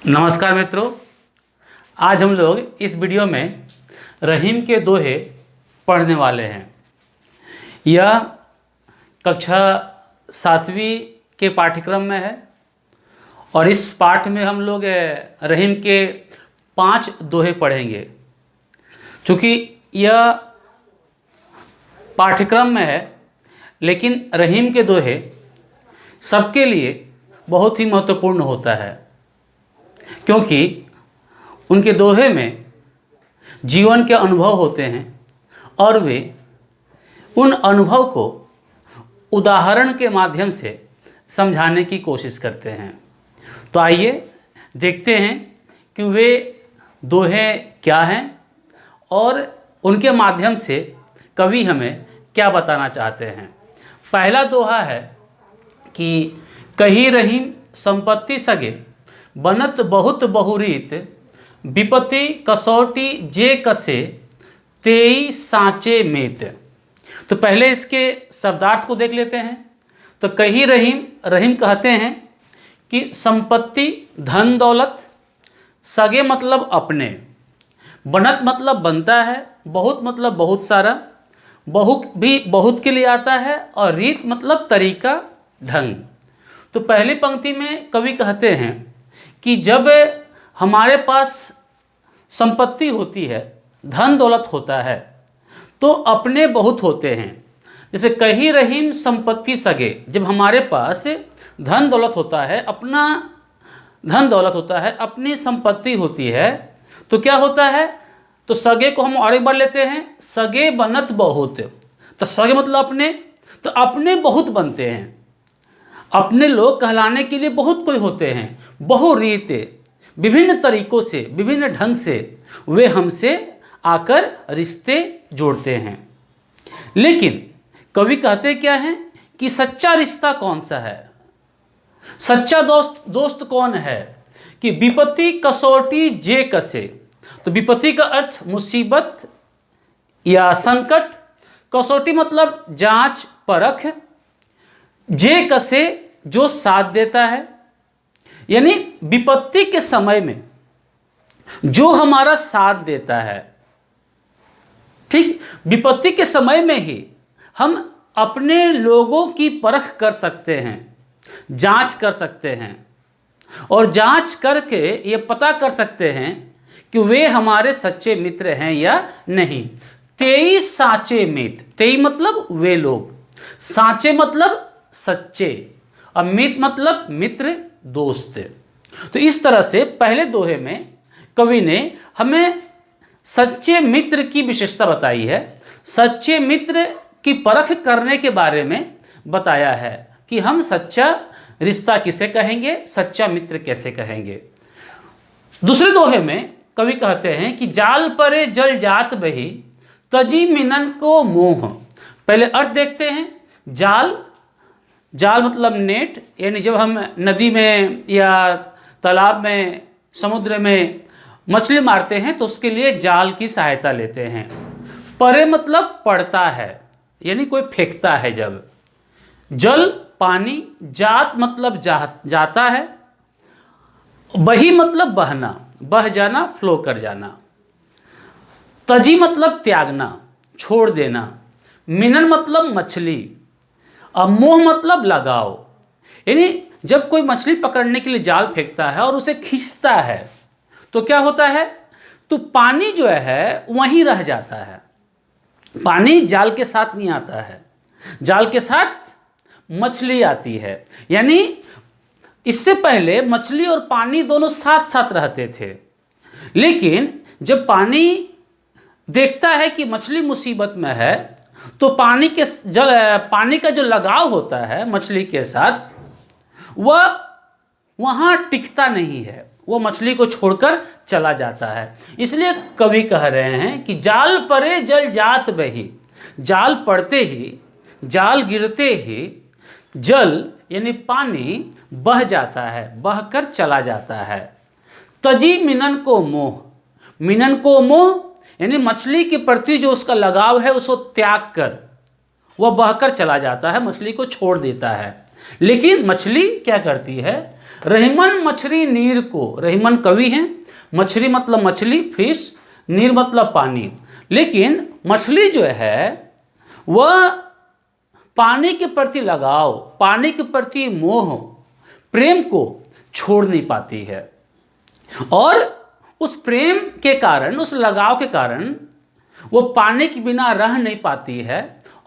नमस्कार मित्रों, आज हम लोग इस वीडियो में रहीम के दोहे पढ़ने वाले हैं। यह कक्षा 7वीं के पाठ्यक्रम में है और इस पाठ में हम लोग रहीम के 5 दोहे पढ़ेंगे। चूँकि यह पाठ्यक्रम में है, लेकिन रहीम के दोहे सबके लिए बहुत ही महत्वपूर्ण होता है, क्योंकि उनके दोहे में जीवन के अनुभव होते हैं और वे उन अनुभव को उदाहरण के माध्यम से समझाने की कोशिश करते हैं। तो आइए देखते हैं कि वे दोहे क्या हैं और उनके माध्यम से कवि हमें क्या बताना चाहते हैं। पहला दोहा है कि कही रहीम संपत्ति सगे, बनत बहुत बहुरीत, विपत्ति कसौटी जे कसे, तेई सांचे मेत। तो पहले इसके शब्दार्थ को देख लेते हैं। तो कही रहीम कहते हैं कि संपत्ति धन दौलत, सगे मतलब अपने, बनत मतलब बनता है, बहुत मतलब बहुत सारा, बहु भी बहुत के लिए आता है, और रीत मतलब तरीका ढंग। तो पहली पंक्ति में कवि कहते हैं कि जब हमारे पास संपत्ति होती है, धन दौलत होता है, तो अपने बहुत होते हैं। जैसे कही रहीम संपत्ति सगे, जब हमारे पास धन दौलत होता है, अपना धन दौलत होता है, अपनी संपत्ति होती है, तो क्या होता है? तो सगे को हम और एक बार लेते हैं, सगे बनत बहुत। तो सगे मतलब अपने, तो अपने बहुत बनते हैं। अपने लोग कहलाने के लिए बहुत कोई होते हैं, बहुरीत, विभिन्न तरीकों से, विभिन्न ढंग से वे हमसे आकर रिश्ते जोड़ते हैं। लेकिन कवि कहते क्या हैं कि सच्चा रिश्ता कौन सा है, सच्चा दोस्त कौन है? कि विपत्ति कसौटी जे कसे। तो विपत्ति का अर्थ मुसीबत या संकट, कसौटी मतलब जांच परख, जे कसे जो साथ देता है, यानी विपत्ति के समय में जो हमारा साथ देता है। ठीक, विपत्ति के समय में ही हम अपने लोगों की परख कर सकते हैं, जांच कर सकते हैं, और जांच करके ये पता कर सकते हैं कि वे हमारे सच्चे मित्र हैं या नहीं। तेई साचे मित्र, तेई मतलब वे लोग, साचे मतलब सच्चे, और मित्र मतलब मित्र दोस्त। तो इस तरह से पहले दोहे में कवि ने हमें सच्चे मित्र की विशेषता बताई है, सच्चे मित्र की परख करने के बारे में बताया है कि हम सच्चा रिश्ता किसे कहेंगे, सच्चा मित्र कैसे कहेंगे। दूसरे दोहे में कवि कहते हैं कि जाल परे जल जात बही, तजी मिलन को मोह। पहले अर्थ देखते हैं। जाल मतलब नेट, यानी जब हम नदी में या तालाब में, समुद्र में मछली मारते हैं तो उसके लिए जाल की सहायता लेते हैं। परे मतलब पड़ता है, यानी कोई फेंकता है जब। जल पानी, जात मतलब जाता है, बही मतलब बहना, बह जाना, फ्लो कर जाना। तजी मतलब त्यागना, छोड़ देना। मिलन मतलब मछली, और मोह मतलब लगाव। यानी जब कोई मछली पकड़ने के लिए जाल फेंकता है और उसे खींचता है तो क्या होता है? तो पानी जो है वहीं रह जाता है, पानी जाल के साथ नहीं आता है, जाल के साथ मछली आती है। यानी इससे पहले मछली और पानी दोनों साथ साथ रहते थे, लेकिन जब पानी देखता है कि मछली मुसीबत में है, तो पानी का जो लगाव होता है मछली के साथ, वह वहाँ टिकता नहीं है, वो मछली को छोड़कर चला जाता है। इसलिए कवि कह रहे हैं कि जाल परे जल जात बही, जाल पड़ते ही, जाल गिरते ही जल यानी पानी बह जाता है, बहकर चला जाता है। तजी मिलन को मोह, मिलन को मोह यानी मछली के प्रति जो उसका लगाव है उसको त्याग कर वह बहकर चला जाता है, मछली को छोड़ देता है। लेकिन मछली क्या करती है? रहीमन मछली नीर को, रहीमन कवि हैं, मछली मतलब मछली, फिश, नीर मतलब पानी। लेकिन मछली जो है वह पानी के प्रति लगाव, पानी के प्रति मोह, प्रेम को छोड़ नहीं पाती है, और उस प्रेम के कारण, उस लगाव के कारण वो पानी के बिना रह नहीं पाती है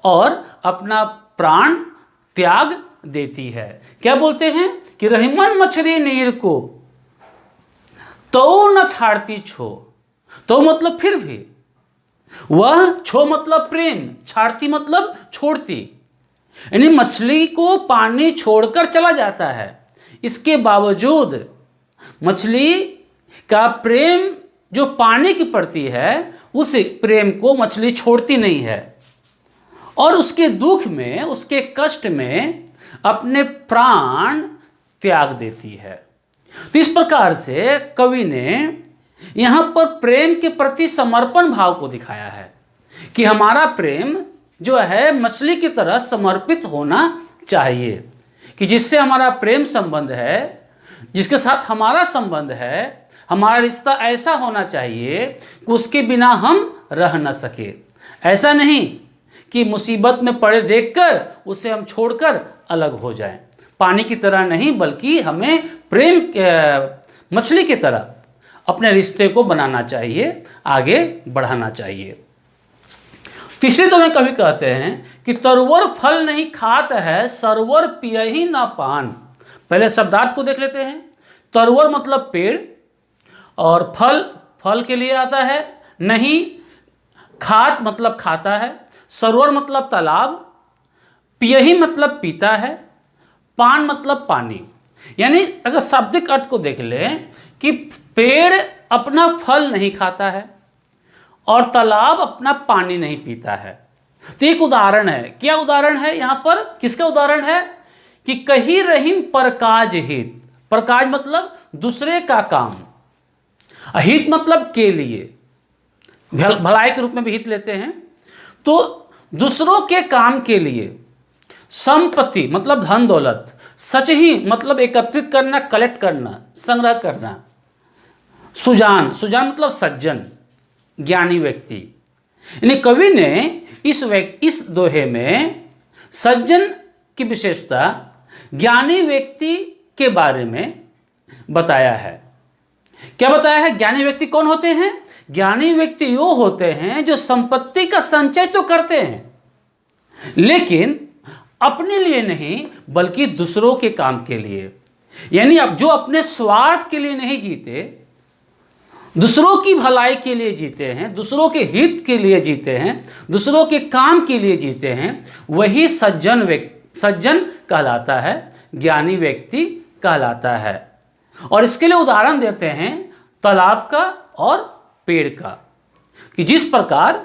और अपना प्राण त्याग देती है। क्या बोलते हैं कि रहीमन मछली नीर को तो न छाड़ती छो, तो मतलब फिर भी, वह छो मतलब प्रेम, छाड़ती मतलब छोड़ती, यानी मछली को पानी छोड़कर चला जाता है, इसके बावजूद मछली का प्रेम जो पानी के प्रति है उस प्रेम को मछली छोड़ती नहीं है, और उसके दुख में, उसके कष्ट में अपने प्राण त्याग देती है। तो इस प्रकार से कवि ने यहाँ पर प्रेम के प्रति समर्पण भाव को दिखाया है कि हमारा प्रेम जो है मछली की तरह समर्पित होना चाहिए, कि जिससे हमारा प्रेम संबंध है, जिसके साथ हमारा संबंध है, हमारा रिश्ता ऐसा होना चाहिए कि उसके बिना हम रह न सके। ऐसा नहीं कि मुसीबत में पड़े देखकर उसे हम छोड़कर अलग हो जाएं। पानी की तरह नहीं, बल्कि हमें प्रेम मछली की तरह अपने रिश्ते को बनाना चाहिए, आगे बढ़ाना चाहिए। तीसरे तो में कवि कहते हैं कि तरवर फल नहीं खात है, सरवर पियहि ना पान। पहले शब्दार्थ को देख लेते हैं। तरवर मतलब पेड़, और फल, फल के लिए आता है, नहीं, खात मतलब खाता है, सरोवर मतलब तालाब, पियहि मतलब पीता है, पान मतलब पानी। यानी अगर शाब्दिक अर्थ को देख लें कि पेड़ अपना फल नहीं खाता है और तालाब अपना पानी नहीं पीता है। तो एक उदाहरण है। क्या उदाहरण है यहाँ पर? किसका उदाहरण है? कि कही रहीम परकाज हित। परकाज मतलब दूसरे का काम, अहित मतलब के लिए, भलाई के रूप में भी हित लेते हैं। तो दूसरों के काम के लिए, संपत्ति मतलब धन दौलत, सच ही मतलब एकत्रित करना, कलेक्ट करना, संग्रह करना, सुजान, सुजान मतलब सज्जन, ज्ञानी व्यक्ति। यानी कवि ने इस दोहे में सज्जन की विशेषता, ज्ञानी व्यक्ति के बारे में बताया है। क्या बताया है? ज्ञानी व्यक्ति कौन होते हैं? ज्ञानी व्यक्ति वो होते हैं जो संपत्ति का संचय तो करते हैं, लेकिन अपने लिए नहीं, बल्कि दूसरों के काम के लिए। यानी अब जो अपने स्वार्थ के लिए नहीं जीते, दूसरों की भलाई के लिए जीते हैं, दूसरों के हित के लिए जीते हैं, दूसरों के काम के लिए जीते हैं, वही सज्जन कहलाता है, ज्ञानी व्यक्ति कहलाता है। और इसके लिए उदाहरण देते हैं तालाब का और पेड़ का, कि जिस प्रकार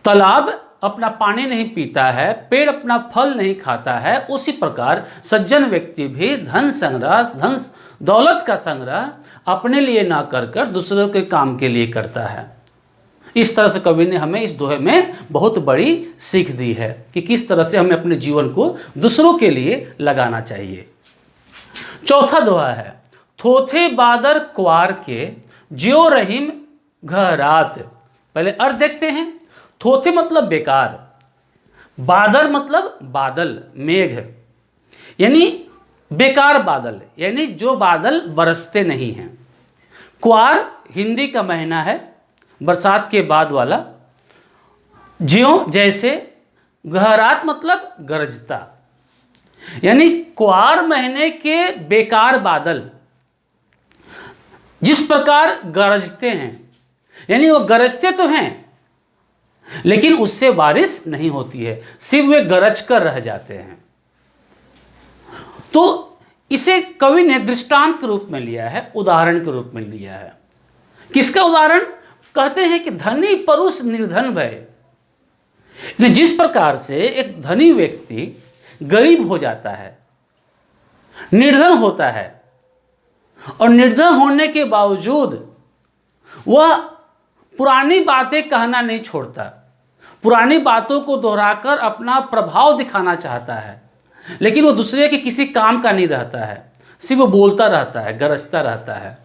तालाब अपना पानी नहीं पीता है, पेड़ अपना फल नहीं खाता है, उसी प्रकार सज्जन व्यक्ति भी धन संग्रह, धन दौलत का संग्रह अपने लिए ना कर दूसरों के काम के लिए करता है। इस तरह से कवि ने हमें इस दोहे में बहुत बड़ी सीख दी है कि किस तरह से हमें अपने जीवन को दूसरों के लिए लगाना चाहिए। चौथा दोहा है, थोथे बादर क्वार के ज्यो रहीम घरात। पहले अर्थ देखते हैं। थोथे मतलब बेकार, बादर मतलब बादल, मेघ, यानी बेकार बादल, यानी जो बादल बरसते नहीं हैं। क्वार हिंदी का महीना है, बरसात के बाद वाला। ज्यों जैसे, घरात मतलब गरजता, यानी क्वार महीने के बेकार बादल जिस प्रकार गरजते हैं, यानी वो गरजते तो हैं लेकिन उससे बारिश नहीं होती है, सिर्फ वे गरज कर रह जाते हैं। तो इसे कवि ने दृष्टांत के रूप में लिया है, उदाहरण के रूप में लिया है। किसका उदाहरण? कहते हैं कि धनी पुरुष निर्धन भय। जिस प्रकार से एक धनी व्यक्ति गरीब हो जाता है, निर्धन होता है, और निर्धन होने के बावजूद वह पुरानी बातें कहना नहीं छोड़ता, पुरानी बातों को दोहराकर अपना प्रभाव दिखाना चाहता है, लेकिन वो दूसरे के किसी काम का नहीं रहता है। सिर्फ वो बोलता रहता है, गरजता रहता है।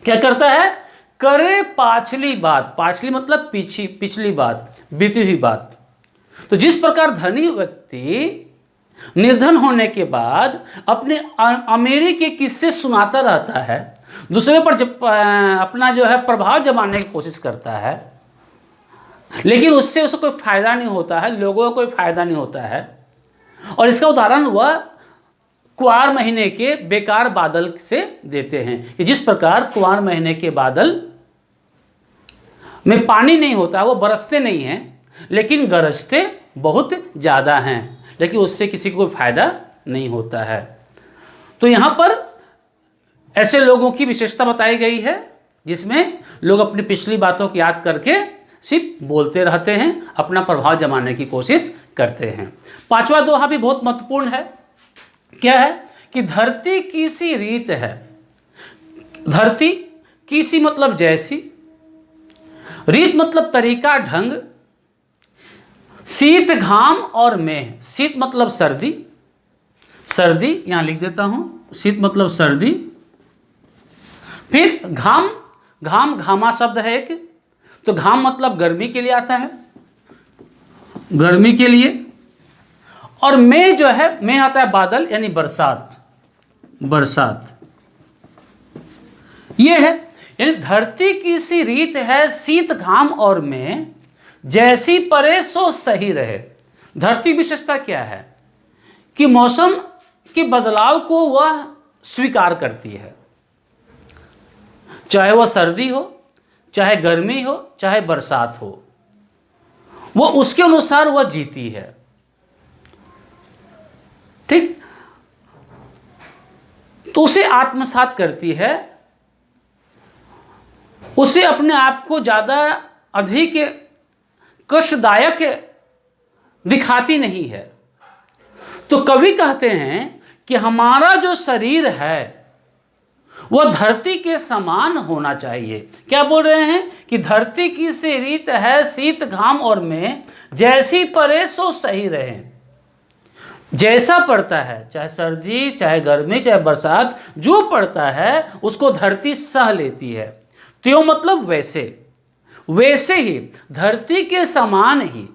क्या करता है? करे पाछली बात, पाछली मतलब पिछली बात, बीती हुई बात। तो जिस प्रकार धनी व्यक्ति निर्धन होने के बाद अपने अमीरी के किस्से सुनाता रहता है, दूसरे पर अपना जो है प्रभाव जमाने की कोशिश करता है, लेकिन उससे उसे कोई फायदा नहीं होता है, लोगों को कोई फायदा नहीं होता है। और इसका उदाहरण वह कुंवार महीने के बेकार बादल से देते हैं कि जिस प्रकार कुंवार महीने के बादल में पानी नहीं होता, वो बरसते नहीं हैं, लेकिन गरजते बहुत ज़्यादा हैं, लेकिन उससे किसी को कोई फायदा नहीं होता है। तो यहाँ पर ऐसे लोगों की विशेषता बताई गई है जिसमें लोग अपनी पिछली बातों को याद करके सिर्फ बोलते रहते हैं, अपना प्रभाव जमाने की कोशिश करते हैं। पांचवा दोहा भी बहुत महत्वपूर्ण है। क्या है? कि धरती की सी रीत है। धरती की सी मतलब जैसी, रीत मतलब तरीका, ढंग, शीत घाम और मेह। शीत मतलब सर्दी, सर्दी यहां लिख देता हूं, शीत मतलब सर्दी। फिर घाम, घाम घामा शब्द है एक, तो घाम मतलब गर्मी के लिए आता है, गर्मी के लिए। और मेह जो है, मेह आता है बादल, यानी बरसात, बरसात ये है। यानी धरती की सी रीत है, शीत घाम और मेह, जैसी परे सो सही रहे। धरती विशेषता क्या है? कि मौसम के बदलाव को वह स्वीकार करती है, चाहे वह सर्दी हो, चाहे गर्मी हो, चाहे बरसात हो, वो उसके अनुसार वह जीती है। ठीक? तो उसे आत्मसात करती है, उसे अपने आप को ज्यादा अधिक कष्टदायक दिखाती नहीं है। तो कवि कहते हैं कि हमारा जो शरीर है वह धरती के समान होना चाहिए। क्या बोल रहे हैं? कि धरती की सी रीत है, शीत घाम और मेह, जैसी परे सो सही रहे। जैसा पड़ता है, चाहे सर्दी, चाहे गर्मी, चाहे बरसात, जो पड़ता है उसको धरती सह लेती है। त्यों मतलब वैसे, वैसे ही धरती के समान ही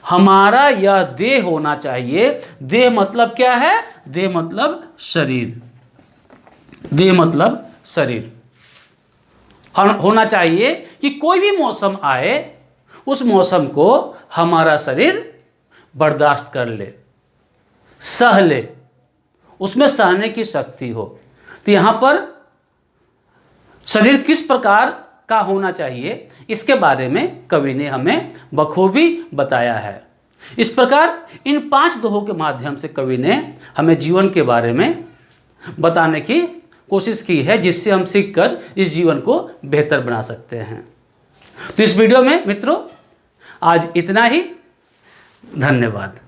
हमारा यह देह होना चाहिए। देह मतलब क्या है? देह मतलब शरीर, देह मतलब शरीर होना चाहिए कि कोई भी मौसम आए, उस मौसम को हमारा शरीर बर्दाश्त कर ले, सह ले, उसमें सहने की शक्ति हो। तो यहाँ पर शरीर किस प्रकार का होना चाहिए, इसके बारे में कवि ने हमें बखूबी बताया है। इस प्रकार इन 5 दोहों के माध्यम से कवि ने हमें जीवन के बारे में बताने की कोशिश की है, जिससे हम सीखकर इस जीवन को बेहतर बना सकते हैं। तो इस वीडियो में मित्रों आज इतना ही। धन्यवाद।